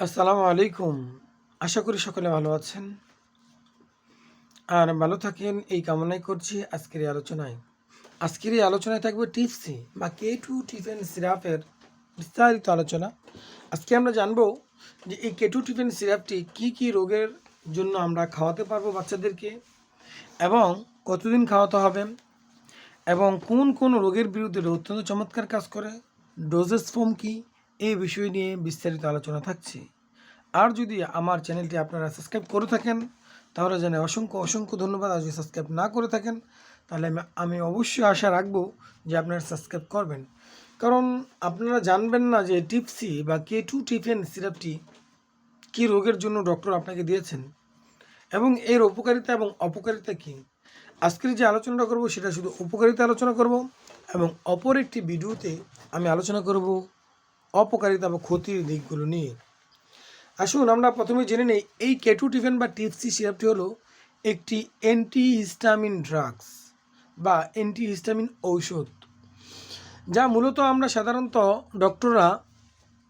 আসসালামু আলাইকুম। আশা করি সকলে ভালো আছেন। আর ভালো থাকেন এই কামনাই করছি আজকের এই আলোচনায়। আজকের এই আলোচনায় থাকবে টিপসি বা K2 টিফিন সিরাপের বিস্তারিত আলোচনা। আজকে আমরা জানবো যে এই K2 টিফিন সিরাপটি কি রোগের জন্য আমরা খাওয়াতে পারবো বাচ্চাদেরকে এবং কতদিন খাওয়াতে হবে এবং কোন রোগের বিরুদ্ধে এটা অত্যন্ত চমৎকার কাজ করে, ডোজেস ফর্ম কী, এই বিষয় নিয়ে বিস্তারিত আলোচনা থাকছে। আর যদি আমার চ্যানেলটি আপনারা সাবস্ক্রাইব করে থাকেন তাহলে জানাই অসংখ্য ধন্যবাদ। আর যদি সাবস্ক্রাইব না করে থাকেন তাহলে আমি অবশ্যই আশা রাখবো যে আপনারা সাবস্ক্রাইব করবেন, কারণ আপনারা জানবেন না যে টিপসি বা K2 টিফিন সিরাপটি কী রোগের জন্য ডক্টর আপনাকে দিয়েছেন এবং এর উপকারিতা এবং অপকারিতা কী। আজকের যে আলোচনাটা করব সেটা শুধু উপকারিতা আলোচনা করব এবং অপর একটি ভিডিওতে আমি আলোচনা করব অপকারিতা বা ক্ষতির দিকগুলো নিয়ে। আসুন আমরা প্রথমে জেনে নেই এই K2 টিফিন বা টিপসি সিরাপটি হলো একটি অ্যান্টিহিস্টামিন ড্রাগস বা অ্যান্টিহিস্টামিন ঔষধ, যা মূলত আমরা সাধারণত ডক্টররা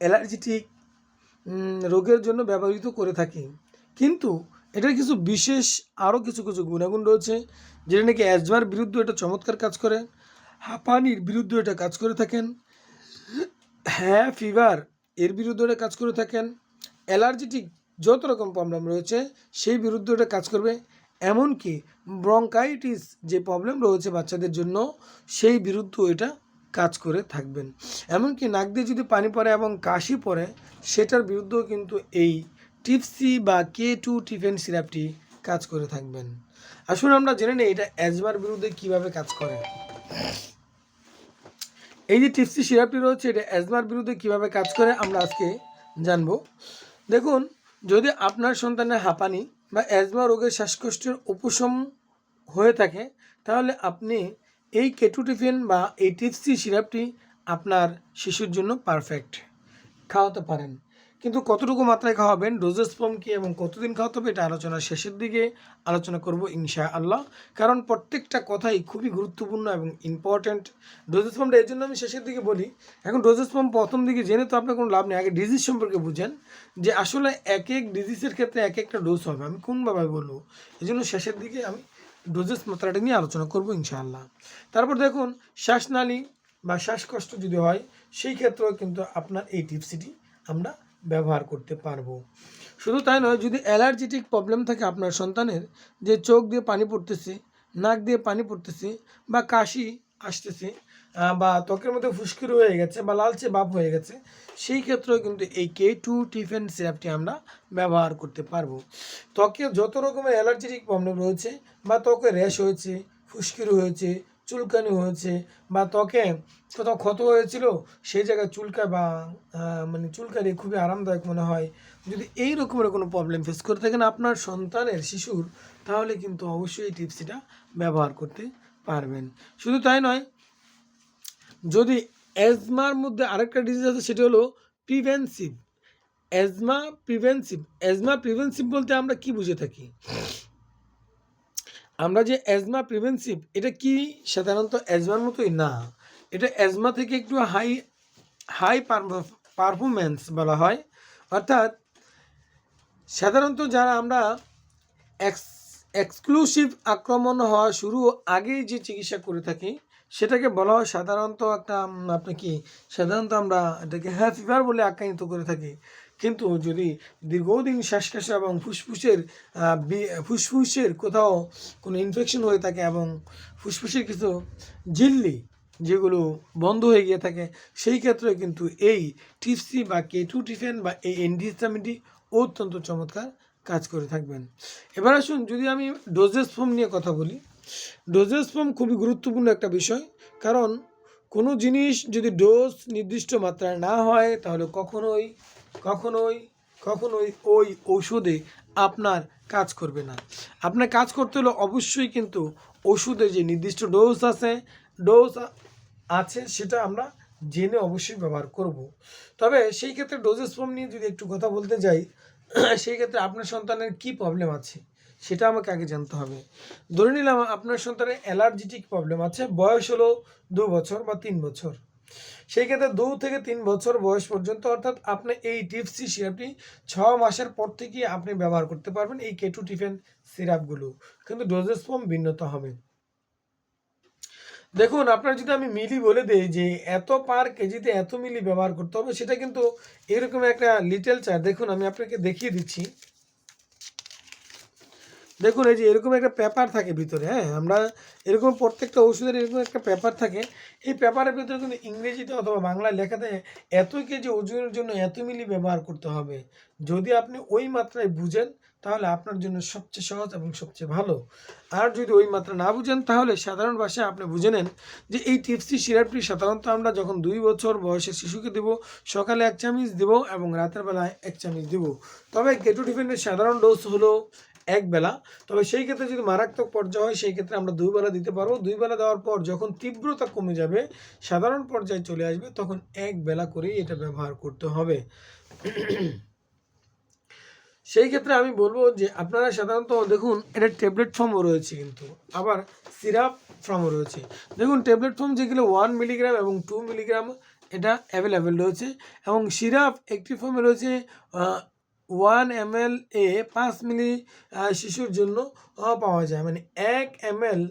অ্যালার্জিটিক রোগের জন্য ব্যবহৃত করে থাকি। কিন্তু এটার কিছু বিশেষ আরও কিছু গুণাগুণ রয়েছে, যেটা নাকি অ্যাজমার বিরুদ্ধে এটা চমৎকার কাজ করে, হাঁপানির বিরুদ্ধে এটা কাজ করে থাকেন, ফিভার এর বিরুদ্ধে এটা কাজ করে থাকেন, অ্যালার্জিটিক যত রকম প্রবলেম রয়েছে সেই বিরুদ্ধে এটা কাজ করবে, এমনকি ব্রঙ্কাইটিস যে প্রবলেম রয়েছে বাচ্চাদের জন্য সেই বিরুদ্ধেও এটা কাজ করে থাকবেন। এমনকি নাক দিয়ে যদি পানি পড়ে এবং কাশি পড়ে সেটার বিরুদ্ধেও কিন্তু এই টিপসি বা K2 টিফিন সিরাপটি কাজ করে থাকবেন। আসুন আমরা জেনে নিই এটা অ্যাজমার বিরুদ্ধে কিভাবে কাজ করে। এই যে টিপসি সিরাপটি রয়েছে এটা অ্যাজমার বিরুদ্ধে কিভাবে কাজ করে আমরা আজকে জানবো। দেখুন, যদি আপনার সন্তানের হাঁপানি বা অ্যাজমা রোগের শ্বাসকষ্টের উপশম হয়ে থাকে তাহলে আপনি এই K2 টিফিন বা এই টিপসি সিরাপটি আপনার শিশুর জন্য পারফেক্ট খাওয়াতে পারেন। কিন্তু কতটুকু মাত্রায় খাওয়াবেন, ডোজেস ফর্ম কী এবং কতদিন খাওয়াতে হবে এটা আলোচনার শেষের দিকে আলোচনা করব ইনশাআল্লাহ, কারণ প্রত্যেকটা কথাই খুবই গুরুত্বপূর্ণ এবং ইম্পর্ট্যান্ট। ডোজেস ফর্মটা এর জন্য আমি শেষের দিকে বলি। এখন ডোজেস ফর্ম প্রথম দিকে জেনে তো আপনার কোনো লাভ নেই, আগে ডিজিজ সম্পর্কে বুঝেন যে আসলে এক ডিজিজের ক্ষেত্রে এক একটা ডোজ হবে, আমি কোনভাবে বলবো, এই জন্য শেষের দিকে আমি ডোজেস মাত্রাটা নিয়ে আলোচনা করব ইনশাআল্লাহ। তারপর দেখুন, শ্বাসনালী বা শ্বাসকষ্ট যদি হয় সেই ক্ষেত্রেও কিন্তু আপনার এই টিপসিটি আমরা ব্যবহার করতে পারবো। শুধু তাই নয়, যদি অ্যালার্জিটিক প্রবলেম থাকে আপনার সন্তানের, যে চোখ দিয়ে পানি পড়তেছে, নাক দিয়ে পানি পড়তেছে বা কাশি আসতেছে বা ত্বকের মধ্যে ফুসকুড়ি হয়ে গেছে বা লালচে ভাব হয়ে গেছে, সেই ক্ষেত্রেও কিন্তু এই K2 টিফিন সিরাপটি আমরা ব্যবহার করতে পারবো। ত্বকে যত রকমের অ্যালার্জিটিক প্রবলেম রয়েছে বা ত্বকে র্যাশ হয়েছে, ফুসকুড়ি হয়েছে, চুলকানি হয়েছে বা ত্বকে কোথাও ক্ষত হয়েছিল সেই জায়গায় চুলকায় বা চুলকানি খুবই আরামদায়ক মনে হয়, যদি এই রকমের কোনো প্রবলেম ফেস করে থাকেন আপনার সন্তানের শিশুর, তাহলে কিন্তু অবশ্যই এই টিপসিটা ব্যবহার করতে পারবেন। শুধু তাই নয়, যদি অ্যাজমার মধ্যে আরেকটা ডিজিজ আছে সেটা হলো প্রিভেন্সিভ অ্যাজমা প্রিভেন্সিভ বলতে আমরা কি বুঝে থাকি, আমরা যে অ্যাজমা প্রিভেন্সিভ এটা কি সাধারণত অ্যাজমার মতোই না, এটা অ্যাজমা থেকে একটু হাই পারফরমেন্স বলা হয়। অর্থাৎ সাধারণত যারা আমরা এক্সক্লুসিভ আক্রমণ হওয়া শুরু আগেই যে চিকিৎসা করে থাকি সেটাকে বলা হয় সাধারণত একটা সাধারণত আমরা এটাকে ফিভার বলে আখ্যায়িত করে থাকি। কিন্তু যদি দীর্ঘদিন শ্বাসকষ্ট এবং ফুসফুসের কোথাও কোনো ইনফেকশন হয়ে থাকে এবং ফুসফুসের কিছু ঝিল্লি যেগুলো বন্ধ হয়ে গিয়ে থাকে, সেই ক্ষেত্রে কিন্তু এই টিপসি বা K2 টিফিন বা এই অ্যান্টিহিস্টামিনটি অত্যন্ত চমৎকার কাজ করে থাকবেন। এবার আসুন, যদি আমি ডোজেস ফর্ম নিয়ে কথা বলি, ডোজেস ফর্ম খুবই গুরুত্বপূর্ণ একটা বিষয়, কারণ কোনো জিনিস যদি ডোজ নির্দিষ্ট মাত্রায় না হয় তাহলে কখনোই ওই ঔষধে আপনার কাজ করবে না। আপনার কাজ করতে হলে অবশ্যই কিন্তু ওষুধে যে নির্দিষ্ট ডোজ আছে সেটা আমরা জেনে অবশ্যই ব্যবহার করব। তবে সেই ক্ষেত্রে ডোজেস ফর্ম নিয়ে যদি একটু কথা বলতে যাই, সেই ক্ষেত্রে আপনার সন্তানের কি প্রবলেম আছে সেটা আমাকে আগে জানতে হবে। ধরে নিলাম আপনার সন্তানের অ্যালার্জিটিক প্রবলেম আছে, বয়স হলো 2 বছর বা 3 বছর, সেই ক্ষেত্রে 2 থেকে 3 বছর বয়স পর্যন্ত, অর্থাৎ আপনি এই টিপসি সিরাপটি 6 মাসের পর থেকে আপনি ব্যবহার করতে পারবেন এই কেটু টিফেন সিরাপগুলো, কিন্তু ডোজেস ফর্ম ভিন্নতা হবে। দেখুন, আপনার যদি আমি মিলি বলে দেই যে এত পার কেজিতে এত মিলি ব্যবহার করতে হবে, সেটা কিন্তু এরকম একটা লিটল চার্ট। দেখুন, আমি আপনাকে দেখিয়ে দিচ্ছি। দেখুন, এই যে এরকম একটা পেপার থাকে ভিতরে, হ্যাঁ, আমরা এরকম প্রত্যেকটা ওষুধের এরকম একটা পেপার থাকে। এই পেপারের ভিতরে কিন্তু ইংরেজিতে অথবা বাংলায় লেখা থাকে এত কেজি ওজনের জন্য এত মিলি ব্যবহার করতে হবে। যদি আপনি ওই মাত্রায় বুঝেন তাহলে আপনার জন্য সবচেয়ে সহজ এবং সবচেয়ে ভালো। আর যদি ওই মাত্রা না বুঝেন তাহলে সাধারণ ভাষায় আপনি বুঝে নেন যে এই টিপসি সিরাপটি সাধারণত আমরা যখন 2 বছর বয়সের শিশুকে দেব, সকালে 1 চামচ দেব এবং রাতের বেলায় 1 চামচ দেব। তবে কেটো টিফিনের সাধারণ ডোজ হলো 1 বেলা। তবে সেই ক্ষেত্রে যদি মারাত্মক পর্যায়ে হয় সেই ক্ষেত্রে আমরা 2 বেলা দিতে পারবো। 2 বেলা দেওয়ার পর যখন তীব্রতা কমে যাবে, সাধারণ পর্যায়ে চলে আসবে, তখন 1 বেলা করেই এটা ব্যবহার করতে হবে। সেই ক্ষেত্রে আমি বলবো যে আপনারা সাধারণত দেখুন, এটা ট্যাবলেট ফর্মও রয়েছে, কিন্তু আবার সিরাপ ফর্মও রয়েছে। দেখুন, ট্যাবলেট ফর্ম যেগুলো 1 মিলিগ্রাম এবং 2 মিলিগ্রাম এটা অ্যাভেলেবেল রয়েছে, এবং সিরাপ একটি ফর্মে রয়েছে 1 ml এ 5 মিলি শিশুর জন্য পাওয়া যায়, মানে 1 ml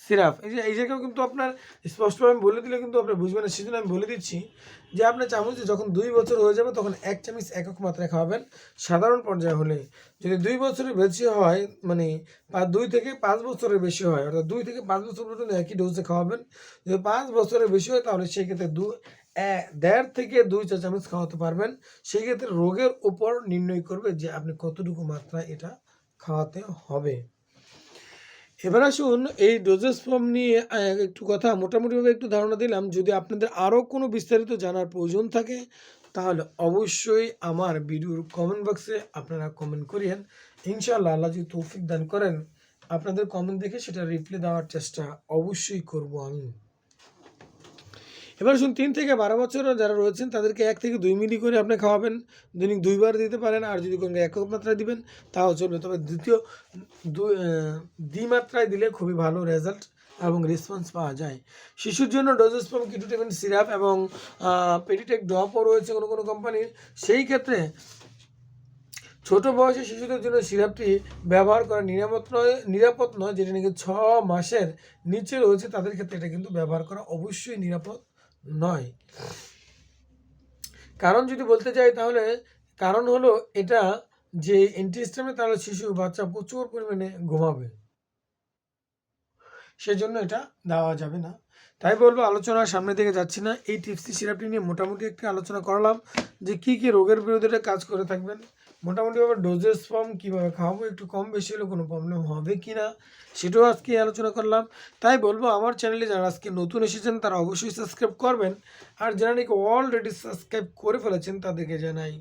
সিরাপ। এই জায়গাও কিন্তু আপনার স্পষ্টভাবে আমি বলে দিলে কিন্তু আপনি বুঝবেন না, সেজন্য আমি বলে দিচ্ছি যে আপনার চামচে যখন 2 বছর হয়ে যাবে তখন 1 চামচ একক মাত্রায় খাওয়াবেন সাধারণ পর্যায়ে হলে। যদি 2 বছরের বেশি হয়, মানে 2 থেকে 5 বছরের বেশি হয়, অর্থাৎ 2 থেকে 5 বছর পর্যন্ত একই ডোজে খাওয়াবেন। যদি 5 বছরের বেশি হয় তাহলে সেক্ষেত্রে 1.5 থেকে 2 চা চামচ খাওয়াতে পারবেন। সেক্ষেত্রে রোগের উপর নির্ণয় করবে যে আপনি কতটুকু মাত্রায় এটা খাওয়াতে হবে। এবার আসুন এই ডোজেস ফর্ম নিয়ে একটু কথা মোটামুটিভাবে একটু ধারণা দিলাম। যদি আপনাদের আরও কোনো বিস্তারিত জানার প্রয়োজন থাকে তাহলে অবশ্যই আমার ভিডিওর কমেন্ট বক্সে আপনারা কমেন্ট করিয়েন। ইনশাআল্লাহ আল্লাহ যদি তৌফিক দান করেন, আপনাদের কমেন্ট দেখে সেটা রিপ্লাই দেওয়ার চেষ্টা অবশ্যই করব আমি। এবার শুনুন, 3 থেকে 12 বছরের যারা রয়েছেন তাদেরকে 1 থেকে 2 মিলি করে আপনি খাওয়াবেন। দৈনিক 2 বার দিতে পারেন, আর যদি কোনো একক মাত্রায় দিবেন তাও চলবে। তবে দ্বিমাত্রায় দিলে খুবই ভালো রেজাল্ট এবং রেসপন্স পাওয়া যায়। শিশুর জন্য ডোজেস ফর্ম কিটো টিফিন সিরাপ এবং পেডিটেক ড্রপও রয়েছে কোনো কোনো কোম্পানির। সেই ক্ষেত্রে ছোট বয়সী শিশুদের জন্য সিরাপটি ব্যবহার করা নিরাপদ নয়, যেটা নাকি 6 মাসের নিচে রয়েছে তাদের ক্ষেত্রে এটা কিন্তু ব্যবহার করা অবশ্যই নিরাপদ নয়। কারণ যদি বলতে চাই তাহলে কারণ হলো এটা যে অ্যান্টিহিস্টামিন, তাহলে শিশু বাচ্চা প্রচুর পরিমাণে ঘুমাবে, সেজন্য এটা দেওয়া যাবে না। তাই বলবো, আলোচনার সামনে দিকে যাচ্ছি না। এই টিপসি সিরাপটি নিয়ে মোটামুটি একটি আলোচনা করলাম যে কী কী রোগের বিরুদ্ধে এটা কাজ করে থাকবেন, মোটামুটিভাবে ডোজেস ফর্ম কীভাবে খাওয়াবো, একটু কম বেশি হলে কোনো প্রবলেম হবে কি না সেটাও আজকে আলোচনা করলাম। তাই বলবো, আমার চ্যানেলে যারা আজকে নতুন এসেছেন তারা অবশ্যই সাবস্ক্রাইব করবেন, আর যারা নাকি অলরেডি সাবস্ক্রাইব করে ফেলেছেন তাদেরকে জানাই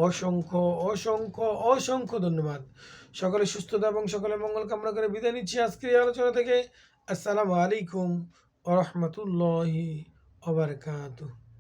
অসংখ্য অসংখ্য অসংখ্য ধন্যবাদ। সকলে সুস্থতা এবং সকলের মঙ্গল কামনা করে বিদায় নিচ্ছি আজকের এই আলোচনা থেকে। আসসালামু আলাইকুম ওয়া রাহমাতুল্লাহি ওয়া বারাকাতুহু।